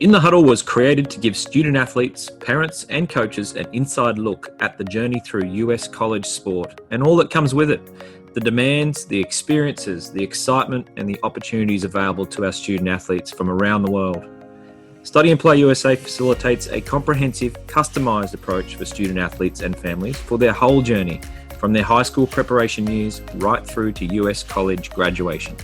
In the Huddle was created to give student athletes, parents and coaches an inside look at the journey through US college sport and all that comes with it. The demands, the experiences, the excitement and the opportunities available to our student athletes from around the world. Study and Play USA facilitates a comprehensive, customised approach for student athletes and families for their whole journey, from their high school preparation years right through to US college graduation.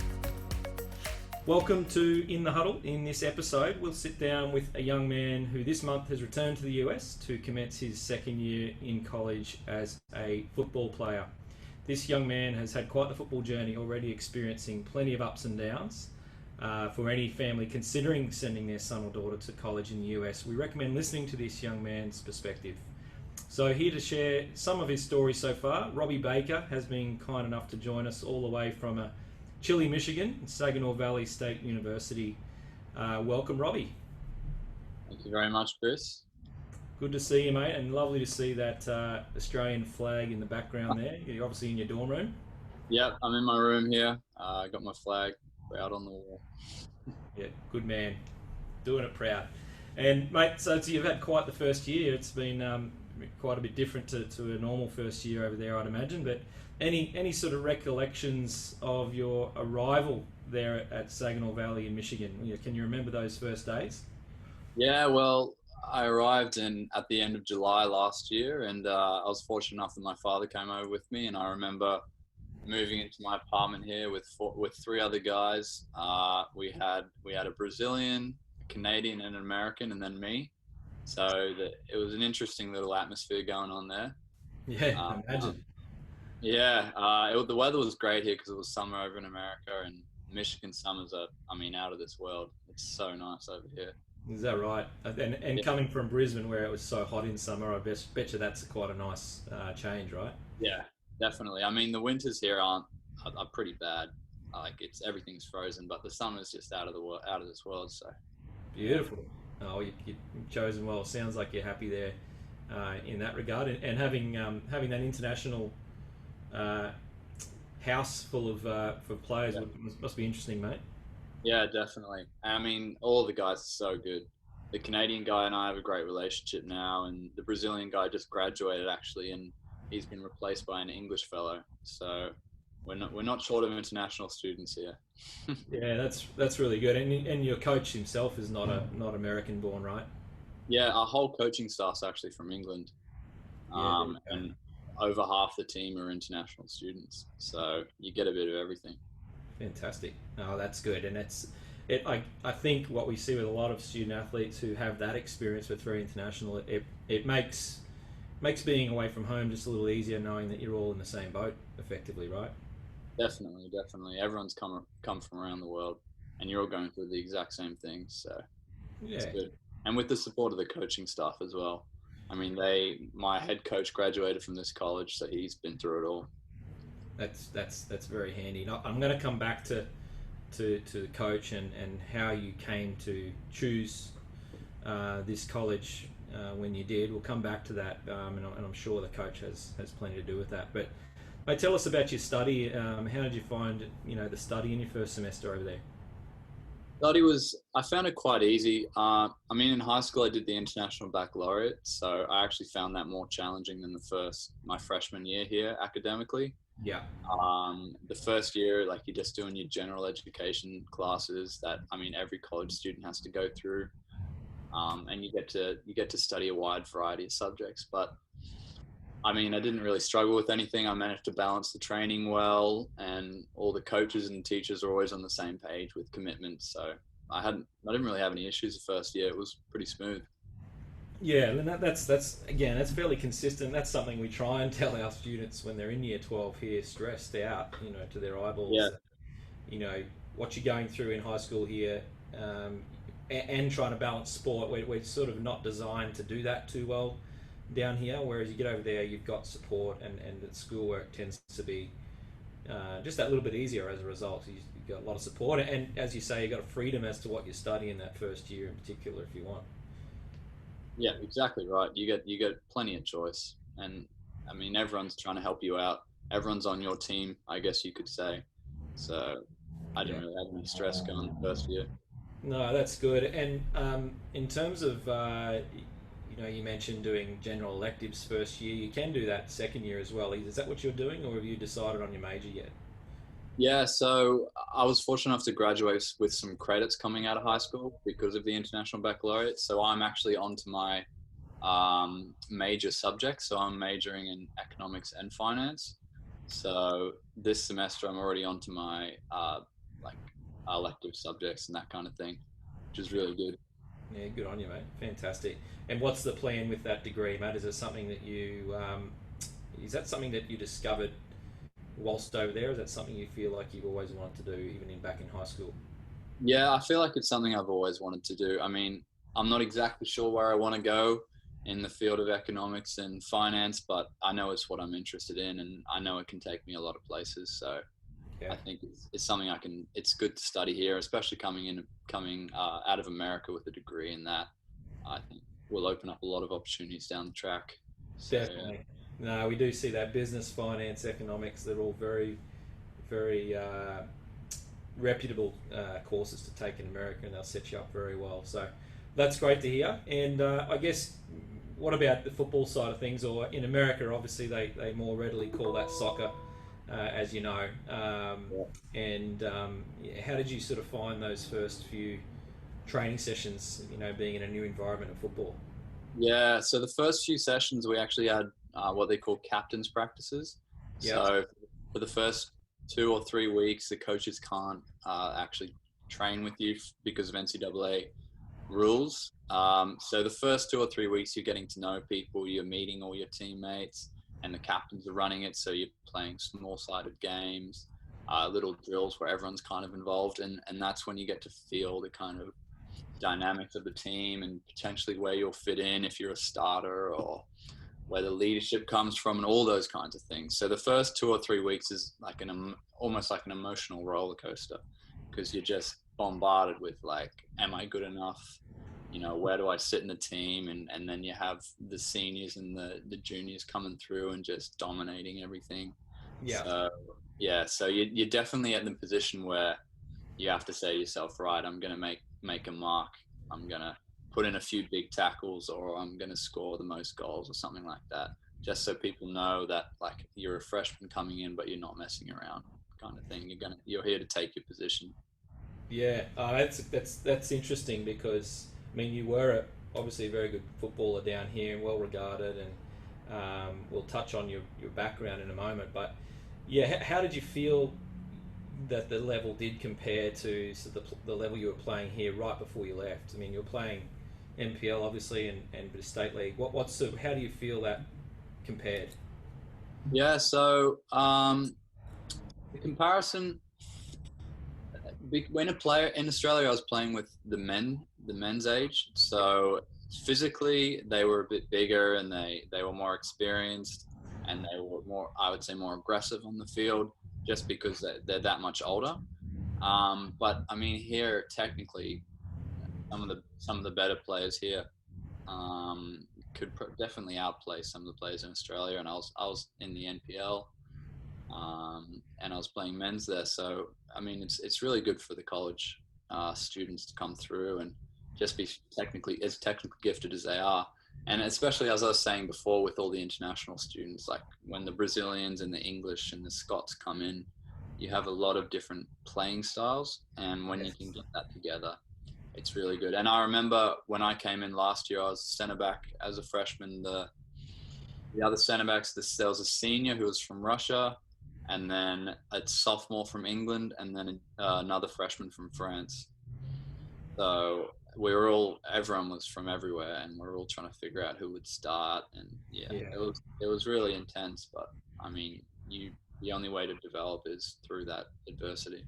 Welcome to In the Huddle. In this episode, we'll sit down with a young man who this month has returned to the US to commence his second year in college as a football player. This young man has had quite the football journey, already experiencing plenty of ups and downs. For any family considering sending their son or daughter to college in the US, we recommend listening to this young man's perspective. So here to share some of his story so far, Robbie Baker has been kind enough to join us all the way from a chilly Michigan, Saginaw Valley State University. Welcome, Robbie. Thank you very much, Chris. Good to see you, mate, and lovely to see that Australian flag in the background there. You're obviously in your dorm room. Yep, I'm in my room here. I got my flag out on the wall. Yeah, good man. Doing it proud. And, mate, so you've had quite the first year. It's been quite a bit different to a normal first year over there, I'd imagine, but any sort of recollections of your arrival there at Saginaw Valley in Michigan? Can you remember those first days? Yeah, well, I arrived at the end of July last year, and I was fortunate enough that my father came over with me, and I remember moving into my apartment here with three other guys. We had a Brazilian, a Canadian, and an American, and then me. So it was an interesting little atmosphere going on there. Yeah, I imagine. Yeah, the weather was great here because it was summer over in America, and Michigan summers are, out of this world. It's so nice over here. Is that right? And yeah. Coming from Brisbane, where it was so hot in summer, I bet you that's quite a nice change, right? Yeah, definitely. The winters here are pretty bad. Everything's frozen, but the summer's just out of this world. So beautiful. Oh, you've chosen well. Sounds like you're happy there in that regard, and having that international house full of for players. Yeah. Must be interesting, mate. Yeah, definitely. All the guys are so good. The Canadian guy and I have a great relationship now, and the Brazilian guy just graduated actually, and he's been replaced by an English fellow. So we're not short of international students here. Yeah, that's really good. And your coach himself is not American born, right? Yeah, our whole coaching staff's actually from England. And over half the team are international students, so you get a bit of everything. Fantastic. Oh, that's good. And I think what we see with a lot of student athletes who have that experience with very international, it makes being away from home just a little easier, knowing that you're all in the same boat effectively, right? Definitely. Everyone's come from around the world, and you're all going through the exact same things, so yeah. It's good. And with the support of the coaching staff as well. My head coach graduated from this college, so he's been through it all. That's very handy. And I'm going to come back to the coach and how you came to choose this college when you did. We'll come back to that, and I'm sure the coach has plenty to do with that. But mate, tell us about your study. How did you find the study in your first semester over there? I found it quite easy. In high school I did the International Baccalaureate, so I actually found that more challenging than my freshman year here academically. Yeah. The first year, you're just doing your general education classes that, every college student has to go through. And you get to study a wide variety of subjects, but I didn't really struggle with anything. I managed to balance the training well, and all the coaches and teachers are always on the same page with commitment. So I didn't really have any issues the first year. It was pretty smooth. Yeah, and that's fairly consistent. That's something we try and tell our students when they're in year 12 here, stressed out, to their eyeballs. Yeah. What you're going through in high school here, and trying to balance sport. We're sort of not designed to do that too well down here, whereas you get over there, you've got support, and the schoolwork tends to be just that little bit easier as a result. You've got a lot of support, and as you say, you've got a freedom as to what you study in that first year in particular if you want. Yeah, exactly right. You get plenty of choice, and everyone's trying to help you out. Everyone's on your team, I guess you could say. So I didn't really have any stress going the first year. No, that's good. And in terms of, you mentioned doing general electives first year. You can do that second year as well. Is that what you're doing, or have you decided on your major yet? Yeah, so I was fortunate enough to graduate with some credits coming out of high school because of the International Baccalaureate. So I'm actually on to my major subjects. So I'm majoring in economics and finance. So this semester I'm already on to my like elective subjects and that kind of thing, which is really good. Yeah, good on you, mate. Fantastic. And what's the plan with that degree, Matt? Is that something that you discovered whilst over there? Is that something you feel like you've always wanted to do, even in back in high school? Yeah, I feel like it's something I've always wanted to do. I mean, I'm not exactly sure where I want to go in the field of economics and finance, but I know it's what I'm interested in, and I know it can take me a lot of places. So Yeah. I think it's something I can. It's good to study here, especially coming out of America with a degree in that. I think will open up a lot of opportunities down the track. So yeah. Definitely. No, we do see that business, finance, economics, they're all very, very reputable courses to take in America, and they'll set you up very well. So that's great to hear. And I guess, what about the football side of things? Or in America, obviously, they more readily call that soccer, as you know. And yeah, how did you sort of find those first few training sessions, being in a new environment of football? Yeah, so the first few sessions we actually had what they call captains practices. Yeah. So for the first 2 or 3 weeks, the coaches can't actually train with you because of NCAA rules. So the first 2 or 3 weeks, you're getting to know people, you're meeting all your teammates, and the captains are running it. So you're playing small-sided games, little drills where everyone's kind of involved, and that's when you get to feel the kind of dynamics of the team and potentially where you'll fit in if you're a starter or where the leadership comes from and all those kinds of things. So the first 2 or 3 weeks is like almost like an emotional roller coaster because you're just bombarded with like, am I good enough? Where do I sit in the team? And then you have the seniors and the juniors coming through and just dominating everything. Yeah. So yeah, so you're definitely at the position where you have to say to yourself, right, I'm going to make a mark. I'm going to put in a few big tackles or I'm going to score the most goals or something like that. Just so people know that like you're a freshman coming in, but you're not messing around kind of thing. You're here to take your position. Yeah, that's interesting because I mean you were obviously a very good footballer down here and well regarded, and we'll touch on your background in a moment. But yeah, how did you feel that the level did compare to the level you were playing here right before you left? I mean, you're playing NPL obviously and the state league. What's how do you feel that compared? Yeah. So the comparison when a player in Australia, I was playing with the men's age. So physically, they were a bit bigger and they were more experienced and they were more, I would say, more aggressive on the field just because they're that much older. But I mean, here technically, some of the better players here could definitely outplay some of the players in Australia. And I was in the NPL and I was playing men's there. So I mean, it's really good for the college students to come through and just be technically gifted as they are. And especially as I was saying before, with all the international students, like when the Brazilians and the English and the Scots come in, you have a lot of different playing styles, and when you can get that together, it's really good. And I remember when I came in last year, I was centre back as a freshman. The other centre backs, there was a senior who was from Russia, and then a sophomore from England, and then another freshman from France. So everyone was from everywhere, and we were all trying to figure out who would start. And yeah, Yeah. it was really intense. But I mean, the only way to develop is through that adversity.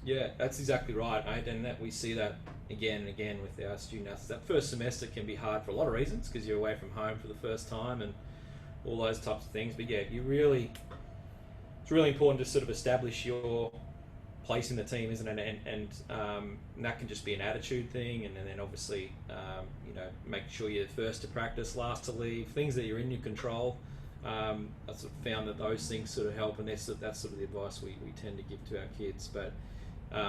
Yeah, that's exactly right, mate. And that we see that again and again with our student athletes. That first semester can be hard for a lot of reasons because you're away from home for the first time and all those types of things. But yeah, it's really important to sort of establish your place in the team, isn't it? And that can just be an attitude thing, and then obviously, make sure you're first to practice, last to leave, things that you're in your control. I sort of found that those things sort of help, and that's sort of the advice we tend to give to our kids. But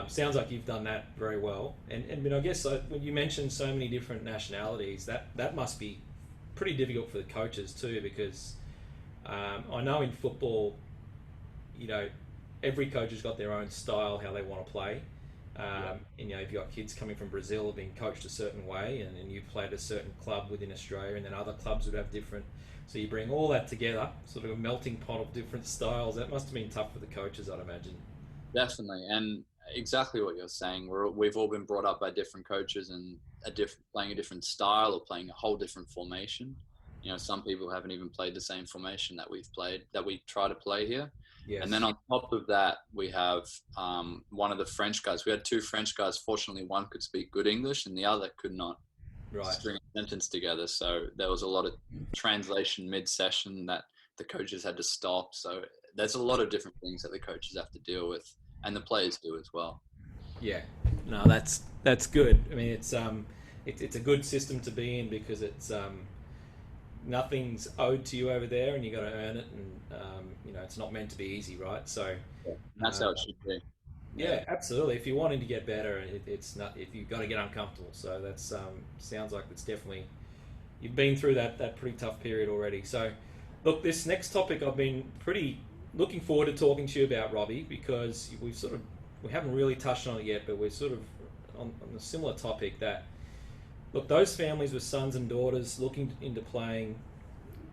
Sounds like you've done that very well. And I guess when you mentioned so many different nationalities, that must be pretty difficult for the coaches too, because I know in football, you know, every coach has got their own style, how they want to play. And, you know, if you've got kids coming from Brazil being coached a certain way, and you played a certain club within Australia, and then other clubs would have different. So you bring all that together, sort of a melting pot of different styles. That must have been tough for the coaches, I'd imagine. Definitely, and exactly what you're saying. We've all been brought up by different coaches and playing a different style or playing a whole different formation. You know, some people haven't even played the same formation that we try to play here. And then Yes. on top of that, we have one of the French guys. We had two French guys. Fortunately, one could speak good English and the other could not Right. string a sentence together. So there was a lot of translation mid-session that the coaches had to stop. So there's a lot of different things that the coaches have to deal with, and the players do as well. Yeah. No, that's good. I mean, it's a good system to be in, because it's nothing's owed to you over there, and you got to earn it, and you know, it's not meant to be easy, right? So Yeah. And that's uh, how it should be. Yeah. yeah, absolutely. If you're wanting to get better, it's not, if you've got to get uncomfortable. So that's sounds like it's definitely, you've been through that pretty tough period already. So look, this next topic I've been pretty looking forward to talking to you about, Robbie, because we haven't really touched on it yet, but we're sort of on a similar topic. That look, those families with sons and daughters looking into playing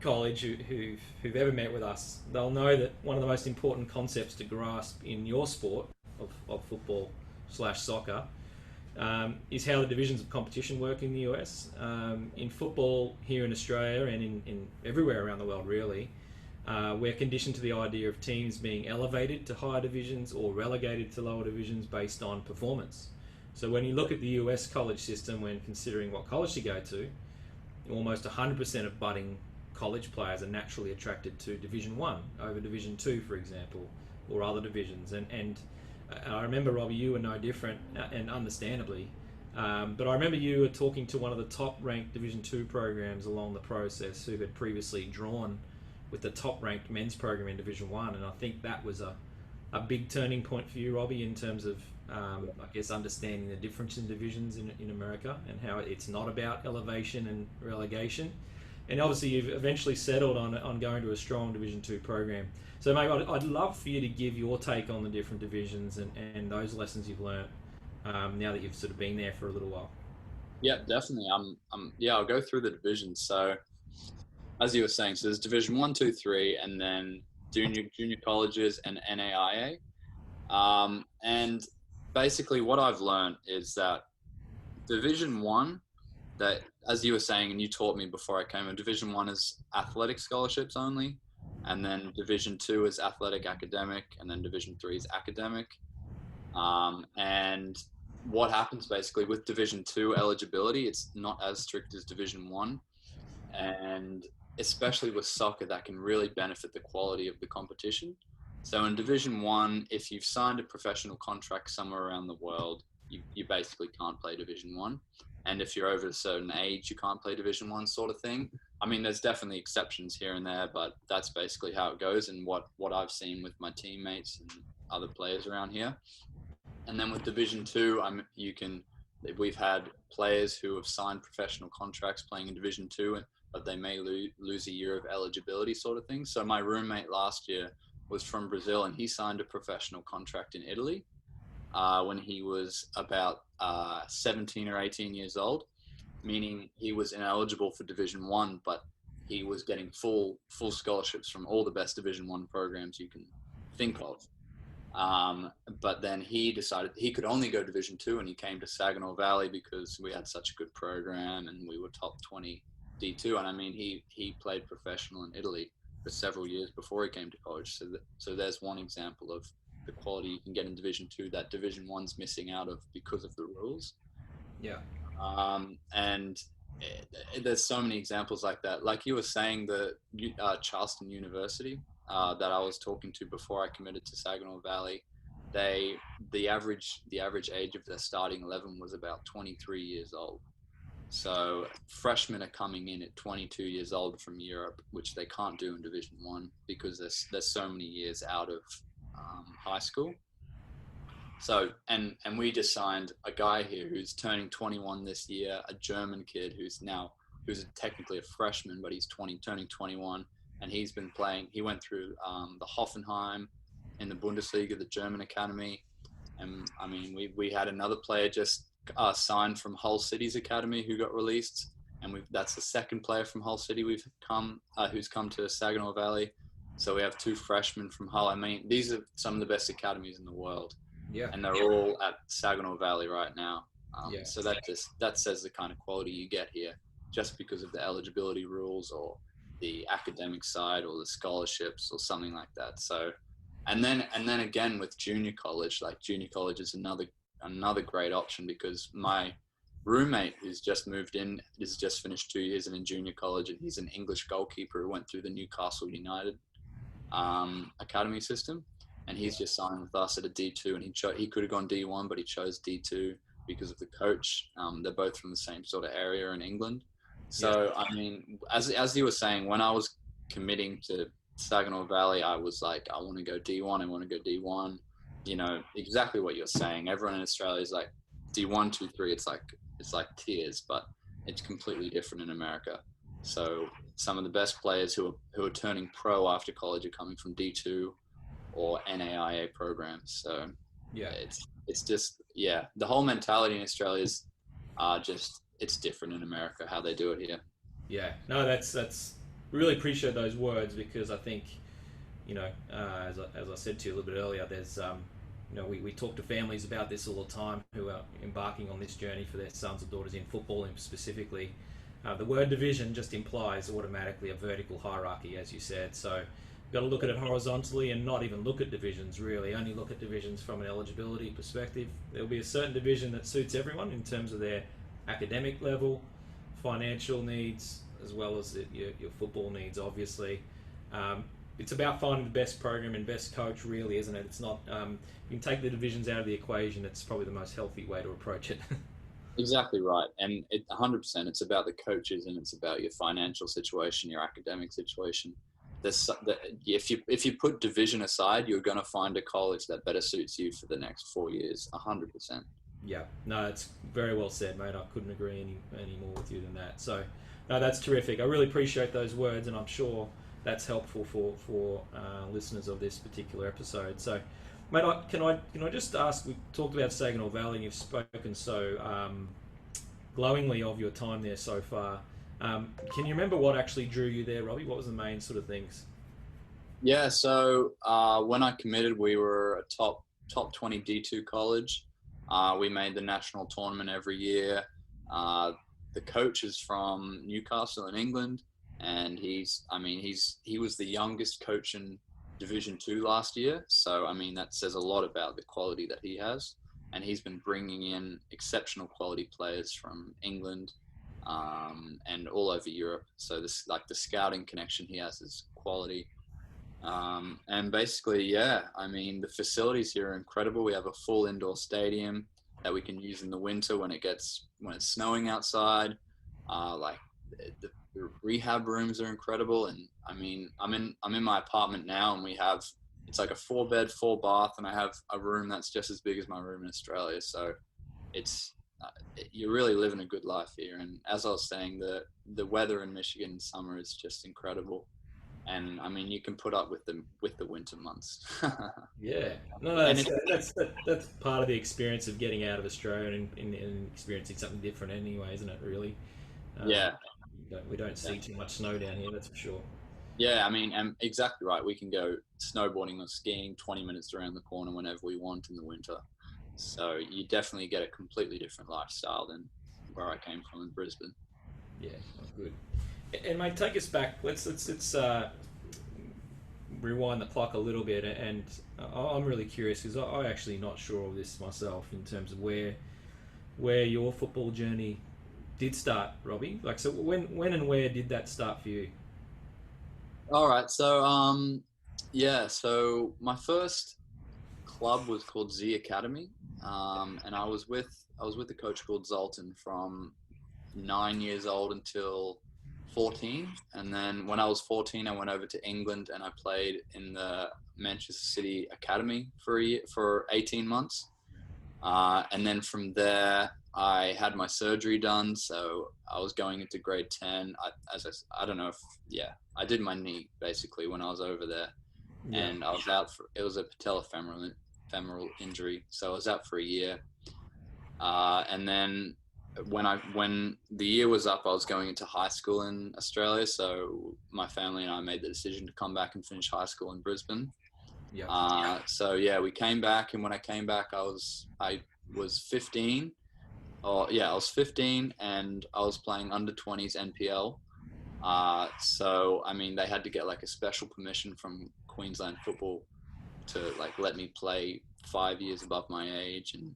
college who've ever met with us, they'll know that one of the most important concepts to grasp in your sport of football slash soccer is how the divisions of competition work in the US. In football here in Australia and in everywhere around the world, really, we're conditioned to the idea of teams being elevated to higher divisions or relegated to lower divisions based on performance. So when you look at the US college system, when considering what college to go to, almost 100% of budding college players are naturally attracted to Division 1 over Division 2, for example, or other divisions. And I remember, Robbie, you were no different, and understandably. But I remember you were talking to one of the top-ranked Division 2 programs along the process, who had previously drawn with the top-ranked men's program in Division 1, and I think that was a big turning point for you, Robbie, in terms of, I guess, understanding the difference in divisions in America, and how it's not about elevation and relegation. And obviously, you've eventually settled on going to a strong Division 2 program. So, mate, I'd love for you to give your take on the different divisions and those lessons you've learnt now that you've sort of been there for a little while. Yeah, definitely. Yeah, I'll go through the divisions. So as you were saying, so there's Division 1, 2, 3, and then junior colleges and NAIA. And basically what I've learned is that Division 1, that, as you were saying, and you taught me before I came in, Division 1 is athletic scholarships only, and then Division 2 is athletic academic, and then Division 3 is academic. And what happens basically with Division 2 eligibility, it's not as strict as Division 1. And especially with soccer, that can really benefit the quality of the competition. So in Division 1, if you've signed a professional contract somewhere around the world, you basically can't play Division 1. And if you're over a certain age, you can't play Division 1 sort of thing. I mean, there's definitely exceptions here and there, but that's basically how it goes, and what I've seen with my teammates and other players around here. And then with Division 2, we've had players who have signed professional contracts playing in Division 2, but they may lose a year of eligibility sort of thing. So my roommate last year was from Brazil, and he signed a professional contract in Italy when he was about 17 or 18 years old, meaning he was ineligible for Division 1, but he was getting full scholarships from all the best Division 1 programs you can think of. But then he decided he could only go Division 2, and he came to Saginaw Valley because we had such a good program and we were top 20 D2. And I mean, he played professional in Italy for several years before he came to college. So there's one example of the quality you can get in Division 2 that Division 1's missing out of because of the rules. Yeah. And there's so many examples like that. Like you were saying, the Charleston University that I was talking to before I committed to Saginaw Valley, the average age of their starting 11 was about 23 years old. So freshmen are coming in at 22 years old from Europe, which they can't do in Division 1 because there's so many years out of high school. So, and we just signed a guy here who's turning 21 this year, a German kid who's technically a freshman, but he's turning 21, and he's been playing. He went through the Hoffenheim in the Bundesliga, the German academy, and I mean, we had another player just signed from Hull City's academy who got released, and that's the second player from Hull City who's come to Saginaw Valley. So we have 2 freshmen from Hull. I mean, these are some of the best academies in the world. Yeah. And they're all at Saginaw Valley right now. Yeah. So that says the kind of quality you get here, just because of the eligibility rules or the academic side or the scholarships or something like that. So, and then again with junior college, like junior college is another great option, because my roommate who's just moved in has just finished 2 years in junior college, and he's an English goalkeeper who went through the Newcastle United academy system. And he's just signed with us at a D2, and he could have gone D1, but he chose D2 because of the coach. They're both from the same sort of area in England. So, yeah. I mean, as you were saying, when I was committing to Saginaw Valley, I was like, I want to go D1, I want to go D1. You know, exactly what you're saying. Everyone in Australia is like D1, 2, 3. It's like tiers, but it's completely different in America. So some of the best players who are turning pro after college are coming from D2 or NAIA programs. So yeah, it's just, yeah, the whole mentality in Australia is it's different in America, how they do it here. Yeah, no, that's really appreciate those words, because I think, you know, as I said to you a little bit earlier, there's, you know, we talk to families about this all the time who are embarking on this journey for their sons or daughters in football, and specifically, the word division just implies automatically a vertical hierarchy, as you said. So you've got to look at it horizontally and not even look at divisions, really. Only look at divisions from an eligibility perspective. There'll be a certain division that suits everyone in terms of their academic level, financial needs, as well as your football needs, obviously. It's about finding the best program and best coach, really, isn't it? It's not, you can take the divisions out of the equation. It's probably the most healthy way to approach it. Exactly right. And 100%, it's about the coaches, and it's about your financial situation, your academic situation. If you put division aside, you're going to find a college that better suits you for the next 4 years, 100%. Yeah, no, it's very well said, mate. I couldn't agree any more with you than that. So, no, that's terrific. I really appreciate those words, and I'm sure that's helpful for listeners of this particular episode. So, mate, can I just ask? We talked about Saginaw Valley, and you've spoken so glowingly of your time there so far. Can you remember what actually drew you there, Robbie? What was the main sort of things? Yeah, so when I committed, we were a top 20 D2 college. We made the national tournament every year. The coach is from Newcastle in England, and he was the youngest coach in Division 2 last year. So, I mean, that says a lot about the quality that he has. And he's been bringing in exceptional quality players from England and all over Europe. So this, like, the scouting connection he has is quality. And basically, yeah, I mean, the facilities here are incredible. We have a full indoor stadium that we can use in the winter when it's snowing outside. The rehab rooms are incredible. And I mean, I'm in my apartment now, and it's like a 4-bed, 4-bath, and I have a room that's just as big as my room in Australia. So you're really living a good life here. And as I was saying, the weather in Michigan in summer is just incredible. And I mean, you can put up with the winter months. Yeah, no, that's part of the experience of getting out of Australia and experiencing something different, anyway, isn't it? Really? Yeah. We don't see too much snow down here, that's for sure. Yeah, I mean, exactly right. We can go snowboarding or skiing 20 minutes around the corner whenever we want in the winter. So you definitely get a completely different lifestyle than where I came from in Brisbane. Yeah, good. And mate, take us back. Let's rewind the clock a little bit. And I'm really curious, because I'm actually not sure of this myself in terms of where your football journey did start, Robbie. Like, so when and where did that start for you? All right. So so my first club was called Z Academy, and I was with a coach called Zoltan from 9 years old until 14, and then when I was 14, I went over to England and I played in the Manchester City Academy for 18 months. And then from there, I had my surgery done. So I was going into grade 10. I don't know if, I did my knee basically when I was over there. Yeah. And I was out it was a patellofemoral injury. So I was out for a year. And then when the year was up, I was going into high school in Australia. So my family and I made the decision to come back and finish high school in Brisbane. So we came back, and when I came back, I was 15. I was 15, and I was playing under 20s NPL. So I mean, they had to get like a special permission from Queensland Football to like let me play 5 years above my age, and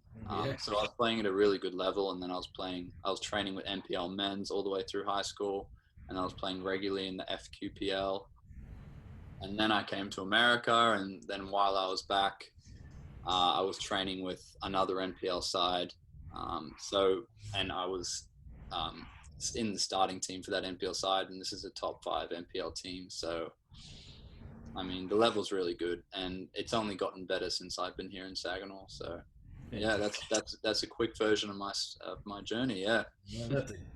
so I was playing at a really good level. And then I was training with NPL men's all the way through high school, and I was playing regularly in the FQPL. And then I came to America, and then while I was back, I was training with another NPL side. And I was in the starting team for that NPL side, and this is a top 5 NPL team. So, I mean, the level's really good, and it's only gotten better since I've been here in Saginaw. So, yeah, that's a quick version of my journey. Yeah,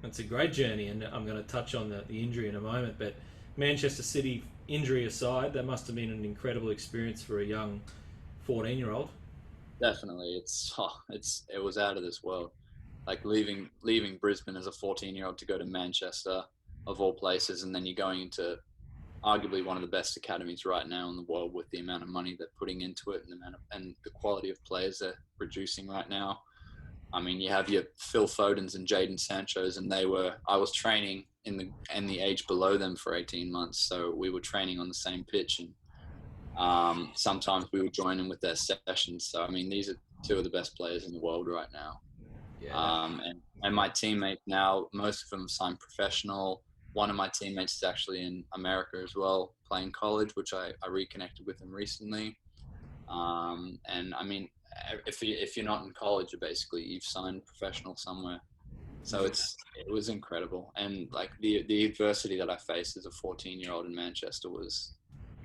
that's a great journey, and I'm going to touch on the injury in a moment. But Manchester City injury aside, that must have been an incredible experience for a young 14-year-old. Definitely, it was out of this world. Like leaving Brisbane as a 14-year-old to go to Manchester, of all places, and then you're going into arguably one of the best academies right now in the world with the amount of money they're putting into it and the quality of players they're producing right now. I mean, you have your Phil Fodens and Jadon Sanchos, and I was training in the age below them for 18 months. So we were training on the same pitch, and sometimes we would join in with their sessions. So, I mean, these are two of the best players in the world right now. And my teammates now, most of them signed professional. One of my teammates is actually in America as well, playing college, which I reconnected with him recently. And I mean, if you're not in college, you've signed professional somewhere. So it was incredible. And like the adversity that I faced as a 14-year-old in Manchester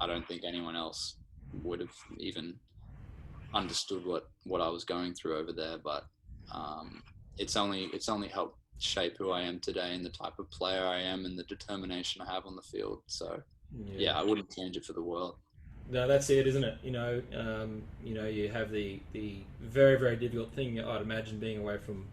I don't think anyone else would have even understood what I was going through over there. But it's only helped shape who I am today and the type of player I am and the determination I have on the field. So I wouldn't change it for the world. No, that's it, isn't it? You have the very, very difficult thing, I'd imagine, being away from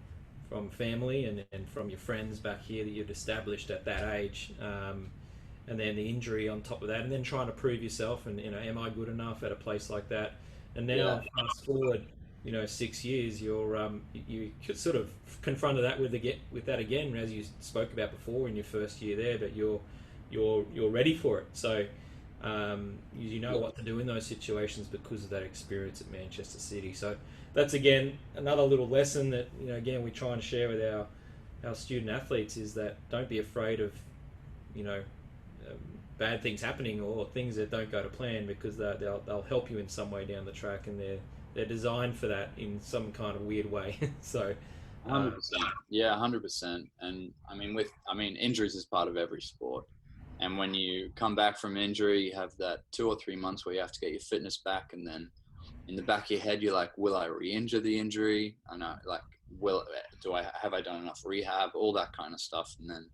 family and from your friends back here that you've established at that age, and then the injury on top of that, and then trying to prove yourself and, am I good enough at a place like that? And now fast forward, 6 years, you sort of confronted that with that again, as you spoke about before in your first year there, but you're ready for it. So you know what to do in those situations because of that experience at Manchester City. So that's again another little lesson that again we try and share with our student athletes, is that don't be afraid of bad things happening or things that don't go to plan, because they'll help you in some way down the track, and they're designed for that in some kind of weird way. So 100%. Yeah, 100%. And I mean, injuries is part of every sport. And when you come back from injury, you have that 2 or 3 months where you have to get your fitness back. And then in the back of your head, you're like, will I re-injure the injury? I know, like, have I done enough rehab? All that kind of stuff. And then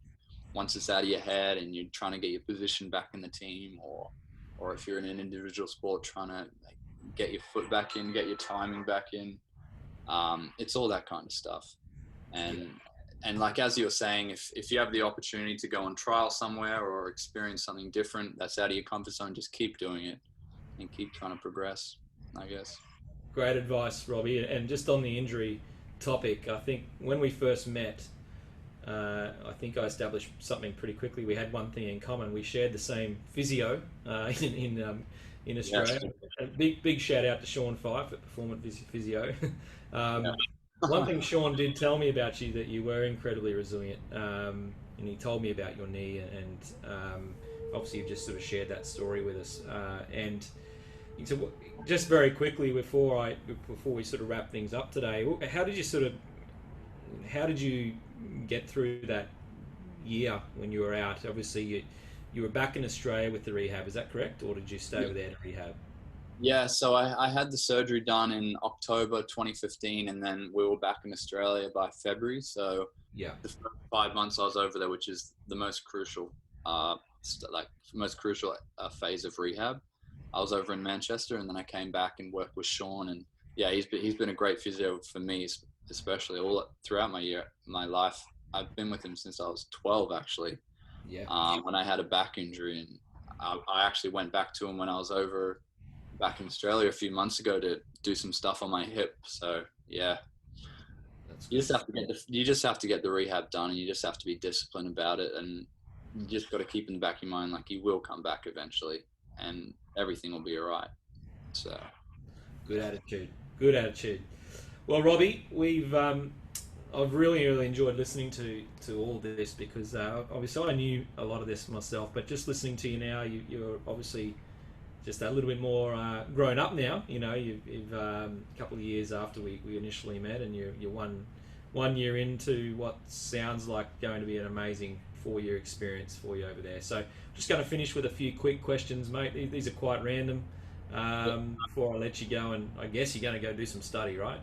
once it's out of your head and you're trying to get your position back in the team, or if you're in an individual sport, trying to get your foot back in, get your timing back in. It's all that kind of stuff. And like, as you were saying, if you have the opportunity to go on trial somewhere or experience something different that's out of your comfort zone, just keep doing it and keep trying to progress, I guess. Great advice, Robbie. And just on the injury topic, I think when we first met, I think I established something pretty quickly. We had one thing in common. We shared the same physio in Australia. A big shout out to Sean Fife at Performance Physio. One thing Sean did tell me about you, that you were incredibly resilient, and he told me about your knee, and obviously you've just sort of shared that story with us. And so, just very quickly before we sort of wrap things up today, how did you get through that year when you were out? Obviously, you were back in Australia with the rehab. Is that correct, or did you stay over there to rehab? Yeah, so I had the surgery done in October 2015, and then we were back in Australia by February. So Yeah. the first 5 months I was over there, which is the most crucial, phase of rehab. I was over in Manchester, and then I came back and worked with Sean, and yeah, he's been a great physio for me, especially all throughout my life. I've been with him since I was 12, actually. Yeah. When I had a back injury, and I actually went back to him when I was over back in Australia a few months ago to do some stuff on my hip. So yeah, you just have to get the rehab done, and you just have to be disciplined about it, and you just got to keep in the back of your mind like you will come back eventually, and everything will be all right. So Good attitude. Good attitude. Well, Robbie, I've really enjoyed listening to all this because obviously I knew a lot of this myself, but just listening to you now, you're obviously just a little bit more grown up now. You know, you've a couple of years after we initially met, and you're one year into what sounds like going to be an amazing 4 year experience for you over there. So, just going to finish with a few quick questions, mate. These are quite random. Before I let you go, and I guess you're going to go do some study, right?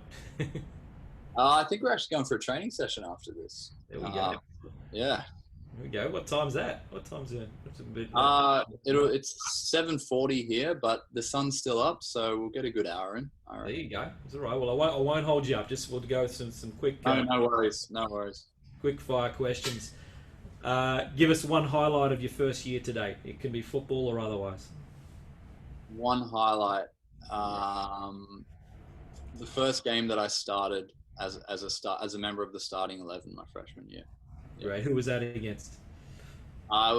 I think we're actually going for a training session after this. There we go. Yeah. There we go. What time's that? What time's it? It's a bit. It's 7:40 here, but the sun's still up, so we'll get a good hour in. All right. There you go. It's all right. Well, I won't hold you up. Just we'll go with some quick. No worries. No worries. Quick fire questions. Give us one highlight of your first year to date. It can be football or otherwise. One highlight. The first game that I started as a member of the starting 11 my freshman year. Yeah. Right. Who was that against? I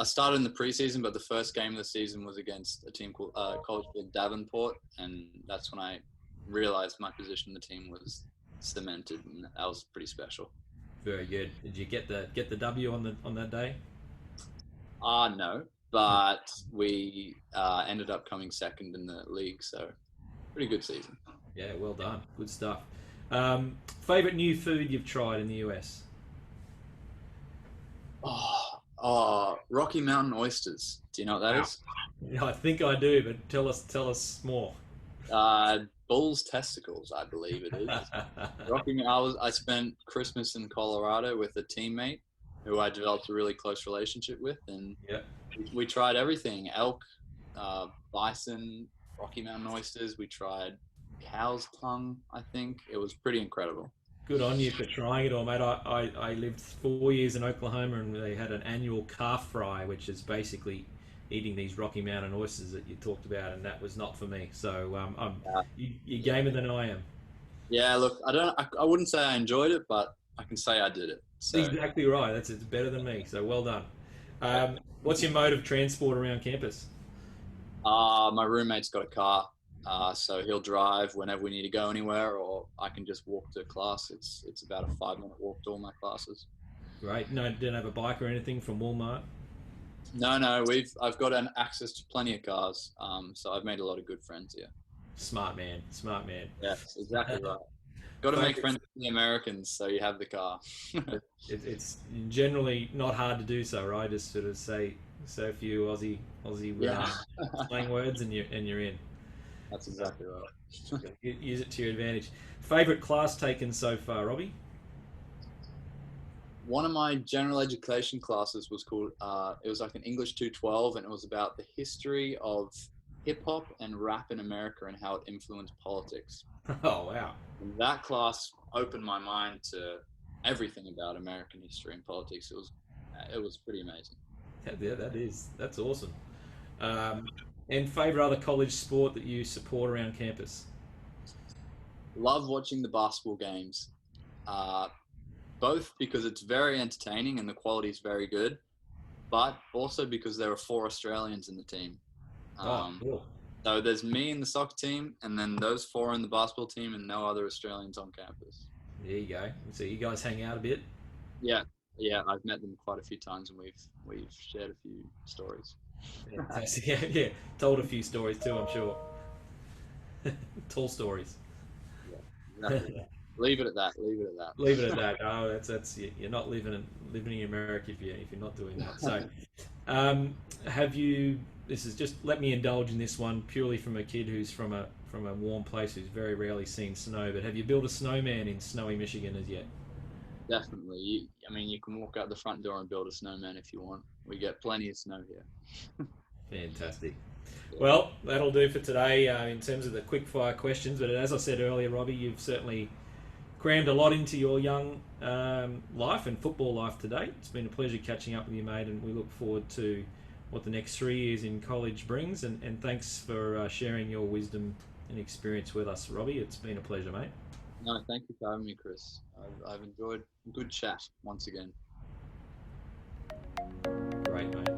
started in the preseason, but the first game of the season was against a team called college called Davenport, and that's when I realized my position in the team was cemented, and that was pretty special. Very good. Did you get the W on that day? No, but we ended up coming second in the league, so pretty good season. Yeah, well done. Good stuff. Favorite new food you've tried in the US? Rocky Mountain oysters. Do you know what that is? Yeah, I think I do, but tell us more. Bull's testicles, I believe it is. I spent Christmas in Colorado with a teammate who I developed a really close relationship with, and we tried everything: elk, bison, Rocky Mountain oysters. We tried cow's tongue. I think it was pretty incredible. Good on you for trying it all, mate. I lived 4 years in Oklahoma, and they had an annual calf fry, which is basically eating these Rocky Mountain oysters that you talked about, and that was not for me. So you're gamer than I am. Yeah, look, I wouldn't say I enjoyed it, but I can say I did it. So. Exactly right. It's better than me. So well done. What's your mode of transport around campus? My roommate's got a car, so he'll drive whenever we need to go anywhere, or I can just walk to class. It's about a 5-minute walk to all my classes. Great. No, didn't have a bike or anything from Walmart? No, I've got an access to plenty of cars, so I've made a lot of good friends here. Smart man. Yes, exactly right. Got to make friends with the Americans, so you have the car. It's generally not hard to do so, right? Just sort of say a few Aussie slang words, and you're in. That's exactly right. Use it to your advantage. Favorite class taken so far, Robbie? One of my general education classes was called, it was like an English 212, and it was about the history of hip hop and rap in America and how it influenced politics. Oh, wow. And that class opened my mind to everything about American history and politics. It was pretty amazing. Yeah, that's awesome. And favorite other college sport that you support around campus? Love watching the basketball games. Both because it's very entertaining and the quality is very good, but also because there are 4 Australians in the team. Cool. So there's me in the soccer team, and then those 4 in the basketball team, and no other Australians on campus. There you go. So you guys hang out a bit? Yeah. I've met them quite a few times, and we've shared a few stories. Fantastic. Yeah. Told a few stories too, I'm sure. Tall stories. Yeah, exactly. Leave it at that. Leave it at that. Oh, that's you're not living in America if you're not doing that. So, have you this is just, let me indulge in this one purely from a kid who's from a warm place who's very rarely seen snow. But have you built a snowman in snowy Michigan as yet? Definitely. You can walk out the front door and build a snowman if you want. We get plenty of snow here. Fantastic. Well, that'll do for today in terms of the quick fire questions. But as I said earlier, Robbie, you've certainly crammed a lot into your young life and football life to date. It's been a pleasure catching up with you, mate, and we look forward to what the next 3 years in college brings. And thanks for sharing your wisdom and experience with us, Robbie. It's been a pleasure, mate. No, thank you for having me, Chris. I've enjoyed a good chat once again. Great, mate.